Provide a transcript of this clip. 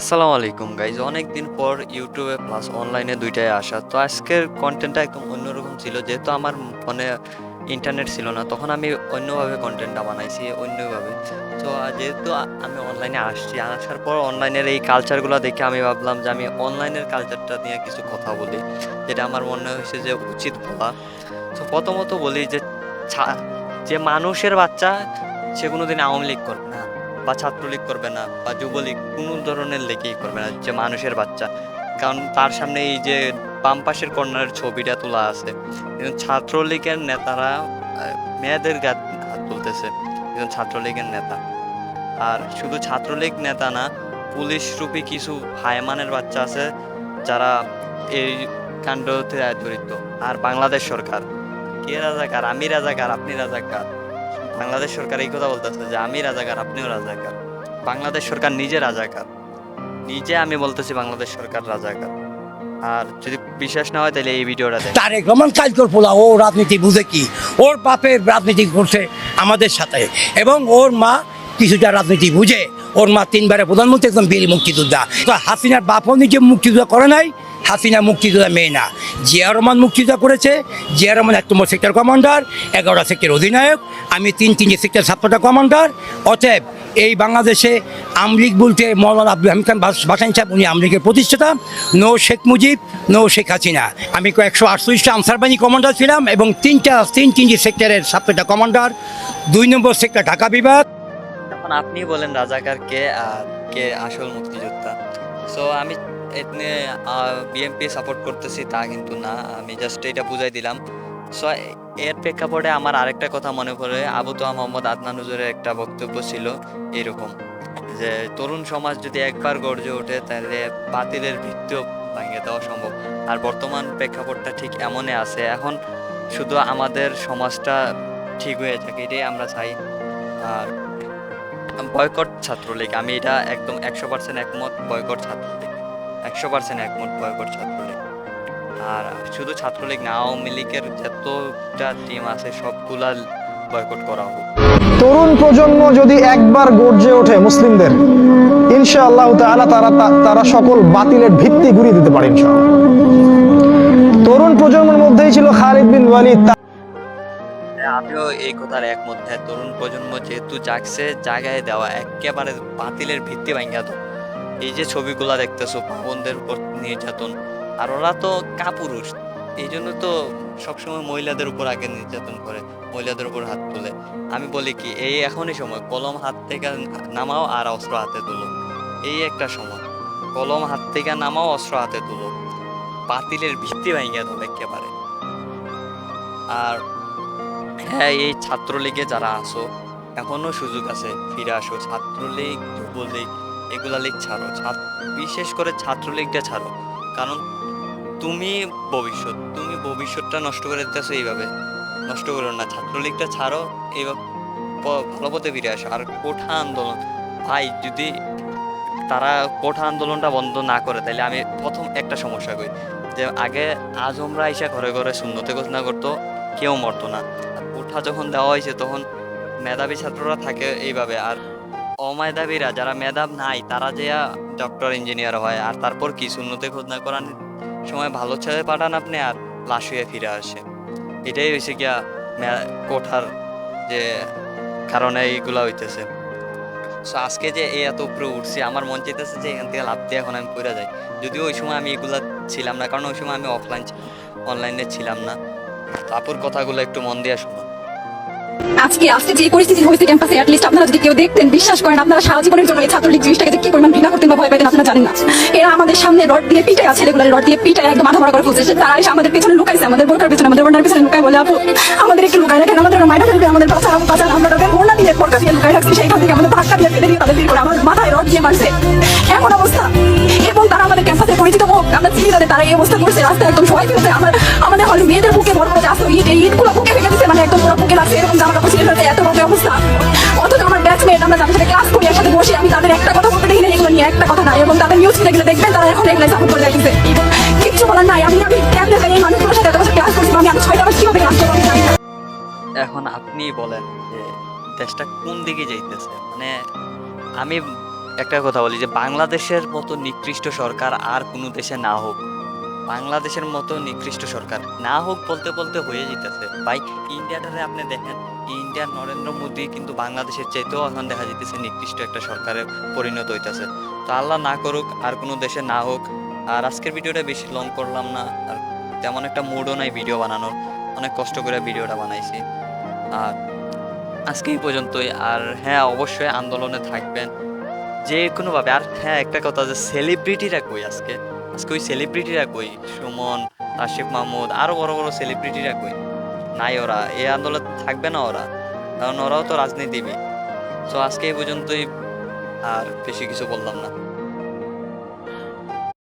আসসালামু আলাইকুম গাইজ, অনেক দিন পর ইউটিউবে প্লাস অনলাইনে দুইটাই আসা। তো আজকের কন্টেন্টটা একদম অন্যরকম ছিল, যেহেতু আমার ফোনে ইন্টারনেট ছিল না, তখন আমি অন্যভাবে কন্টেন্টটা বানাইছি অন্যভাবে। তো যেহেতু আমি অনলাইনে আসছি, আসার পর অনলাইনের এই কালচারগুলো দেখে আমি ভাবলাম যে আমি অনলাইনের কালচারটা নিয়ে কিছু কথা বলি, যেটা আমার মনে হয়েছে যে উচিত বলা। তো প্রথমত বলি যে যে মানুষের বাচ্চা সে কোনোদিন আওয়ামী লীগ করবে না বা ছাত্রলীগ করবে না বা যুবলীগ কোনো ধরনের লেগেই করবে না, যে মানুষের বাচ্চা। কারণ তার সামনে এই যে বাম পাশের কর্নারের ছবিটা তোলা আছে, কিন্তু ছাত্রলীগের নেতারা মেয়েদের হাত তুলতেছে, একজন ছাত্রলীগের নেতা। আর শুধু ছাত্রলীগ নেতা না, পুলিশ রূপী কিছু হায়মানের বাচ্চা আছে যারা এই কাণ্ডতে জড়িত। আর বাংলাদেশ সরকার, কে রাজাকার? আমি রাজাকার, আপনি রাজাকার। বাংলাদেশ সরকার এই কথা বলতেছে যে আমি রাজাকার, আপনিও রাজাকার। বাংলাদেশ সরকার নিজে রাজাকার, নিজে আমি বলতেছি বাংলাদেশ সরকার রাজাকার। আর যদি বিশ্বাস না হয় তাহলে এই ভিডিওটা দেখ। তারেক রহমান কালকর পোলা, ও রাজনীতি বুঝে কি? ওর বাপের রাজনীতি করছে আমাদের সাথে, এবং ওর মা কিছুটা রাজনীতি বুঝে। ওর মা তিনবারে প্রধানমন্ত্রী, একদম বীর মুক্তিযোদ্ধা। তো হাসিনার বাপও নিজে মুক্তিযোদ্ধা করে নাই, হাসিনা মুক্তিযোদ্ধা মেয়ে না। জিয়া রহমান মুক্তিযোদ্ধা করেছে। জিয়া রহমান ১ নম্বর সেক্টর কমান্ডার, 11টা সেক্টর অধিনায়ক, আমি তিনটি সেক্টর 7টা কমান্ডার। অতএব এই বাংলাদেশে আমলিগ বলতে মৌলানা আব্দুল হামিদ খান ভাসানী সাহেব, উনি আমলিগের প্রতিষ্ঠাতা। No Sheikh Mujib, no Sheikh Hasina. আমি 148টা আনসার বাহিনী কমান্ডার ছিলাম, এবং তিনটি সেক্টরের 7টা কমান্ডার। 2 নম্বর সেক্টর ঢাকা বিভাগ। এখন আপনি বলেন রাজাকার কে আর কে আসল মুক্তিযোদ্ধা। সো আমি এখানে বিএনপি সাপোর্ট করতেছি তা কিন্তু না, আমি জাস্ট এটা বুঝাই দিলাম। সো এর প্রেক্ষাপটে আমার আরেকটা কথা মনে পড়ে, আবু তোহা মোহাম্মদ আদনান হুজুরের একটা বক্তব্য ছিল এরকম, যে তরুণ সমাজ যদি একবার গর্জে ওঠে তাহলে বাতিলের ভিত্তিও ভেঙে দেওয়া সম্ভব। আর বর্তমান প্রেক্ষাপটটা ঠিক এমনই আছে, এখন শুধু আমাদের সমাজটা ঠিক হয়ে থাকে এটাই আমরা চাই। আর বয়কট ছাত্রলীগ, আমি এটা একদম 100% একমত। বয়কট ছাত্রলীগ 100% একমত, বয়কট ছাত্রলীগ। আর শুধু ছাত্রলীগ না, আওয়ামী লীগের যতটা টিম আছে সবগুলা বয়কট করা হোক। তরুণ প্রজন্ম যদি একবার গর্জে ওঠে মুসলিমদের, ইনশাআল্লাহ তাআলা তারা সকল বাতিলের ভিত্তি গুঁড়িয়ে দিতে পারে ইনশাআল্লাহ। তরুণ প্রজন্মের মধ্যেই ছিল খালিদ বিন ওয়ালিদ। আমিও এই কথার একমত। হ্যাঁ, তরুণ প্রজন্ম যেহেতু জাগছে, জাগায় দেওয়া একেবারে বাতিলের ভিত্তি ভাঙা দাও। এই যে ছবিগুলা দেখতেছো বোনদের উপর নির্যাতন, আর ওরা তো কাপুরুষ, এই জন্য তো সবসময় মহিলাদের উপর আগে নির্যাতন করে, মহিলাদের উপর হাত তুলে। আমি বলি কি, এই এখনই সময়, কলম হাত থেকে নামাও আর অস্ত্র হাতে তুলো। এই একটা সময়, কলম হাত থেকে নামাও, অস্ত্র হাতে তুলো, বাতিলের ভিত্তি ভাঙিয়ে দাও একেবারে। আর হ্যাঁ, এই ছাত্রলীগে যারা আসো, এখনো সুযোগ আছে, ফিরে আসো। ছাত্রলীগ, যুবলীগ, এগুলা লীগ ছাড়ো, বিশেষ করে ছাত্রলীগটা ছাড়ো। কারণ তুমি তুমি ভবিষ্যৎটা নষ্ট করে দিতেছো, এইভাবে নষ্ট করো না। ছাত্রলীগটা ছাড়ো, এইভাবে ভালো পথে ফিরে আসো। আর কোঠা আন্দোলন, ভাই, যদি তারা কোঠা আন্দোলনটা বন্ধ না করে, তাহলে আমি প্রথম একটা সমস্যা করি, যে আগে আজমরা এসে ঘরে ঘরে শূন্যতে ঘোষণা করতো, কেউ মরতো না। আর কোঠা যখন দেওয়া হয়েছে তখন মেধাবী ছাত্ররা থাকে এইভাবে, আর অমেধাবীরা যারা মেধাব নাই তারা যে ডক্টর ইঞ্জিনিয়ার হয়। আর তারপর কি, শূন্যতে ঘোষণা করার সময় ভালো ছেলে পাঠান আপনি, আর লাশ হয়ে ফিরে আসে। এটাই হয়েছে গিয়া কোঠার যে কারণে এইগুলা হইতেছে। সো আজকে যে এত উপরে উঠছি, আমার মন চাইতেছে যে এখান থেকে লাভ দিয়ে এখন আমি পড়ে যাই। যদিও ওই সময় আমি এগুলা ছিলাম না, কারণ ওই সময় আমি অফলাইন অনলাইনে ছিলাম না। আপুর কথাগুলো একটু মন দিয়ে শোনো। আজকে যে পরিস্থিতি হয়েছে ক্যাম্পাসে, অ্যাটলিস্ট আপনারা যদি কেউ দেখতেন, বিশ্বাস করেন আপনারা সারা জীবনের জন্য এই ছাত্রলীগ জিনিসটাকে যে কি পরিমাণ ঘৃণা করতেন বা ভয় পেতেন আপনারা জানেন না। এরা আমাদের সামনে রড দিয়ে পিটায় আছে, ছেলেগুলো রড দিয়ে পিটায় একদম মাথা মারা করে ফেলছে। তারা এসে আমাদের পেছনে লুকাইছে, আমাদের বোরকার পেছনে, আমাদের বোরকার পেছনে লুকায় বলে, আপু আমাদের একটু লুকায় রাখেন, আমাদের মাইটা ফেলবে, আমাদের বাঁচান বাঁচান। আমরা তাদের বোরকা দিয়ে বোরকা দিয়ে লুকায় রাখছি, সেইখান থেকে আমাদের ধাক্কা দিয়ে ফেলে দিয়ে তাদের বের করে আমার মাথায় রড দিয়ে মারছে, এমন অবস্থা। এবং তারা আমাদের ক্যাম্পাসে পরিচিত হোক, আমরা চিনি তাদের, তারা এই অবস্থা করছে, রাস্তায় একদম সবাই ফেলছে। আমাদের হলে মেয়েদের বুকে বড় বড় আসতো ইটগুলো বুকে ফেলে দিচ্ছে, মানে একদম পুরো বুকে লাগছে, এরকম জামা কাপড় ছিঁড়ে ফেলছে, এত বড় অবস্থা। অথচ আমার ব্যাচমেট, আমরা যাদের সাথে ক্লাস করি একসাথে বসে, আমি তাদের একটা কথা বলতে দেখি না, এগুলো নিয়ে একটা কথা নাই। এবং তাদের নিউজ দেখলে দেখবেন তারা এখন এগুলো সাপোর্ট করে যাচ্ছে, কিচ্ছু বলার নাই। আমি কেমনে এই মানুষগুলোর সাথে এত বছর ক্লাস করছি, আমি 6টা মাস কিভাবে ক্লাস করবো আমি জানি না। এখন আপনি বলেন যে দেশটা কোন দিকে যাইতেছে। মানে আমি একটা কথা বলি যে বাংলাদেশের মতো নিকৃষ্ট সরকার আর কোনো দেশে না হোক, বাংলাদেশের মতো নিকৃষ্ট সরকার না হোক বলতে বলতে হয়ে যেতেছে ভাই। ইন্ডিয়াটারে আপনি দেখেন, ইন্ডিয়ার নরেন্দ্র মোদী কিন্তু বাংলাদেশের চাইতেও এখন দেখা যেতেছে নিকৃষ্ট একটা সরকারে পরিণত হইতেছে। তো আল্লাহ না করুক আর কোনো দেশে না হোক। আর আজকের ভিডিওটা বেশি লং করলাম না, আর তেমন একটা মুডও নাই ভিডিও বানানোর, অনেক কষ্ট করে ভিডিওটা বানাইছি। আর আজকে এই পর্যন্তই। আর হ্যাঁ, অবশ্যই আন্দোলনে থাকবেন যে কোনোভাবে। আর হ্যাঁ, একটা কথা, যে সেলিব্রিটিরা কই আজকে, আজকে ওই সেলিব্রিটিরা কই, সুমন, আশিফ মাহমুদ, আরো বড় বড় সেলিব্রিটিরা কই? নাই, ওরা এই আন্দোলন থাকবে না ওরা, কারণ ওরাও তো রাজনীতিবিদ। তো আজকে এই পর্যন্তই, আর বেশি কিছু বললাম না।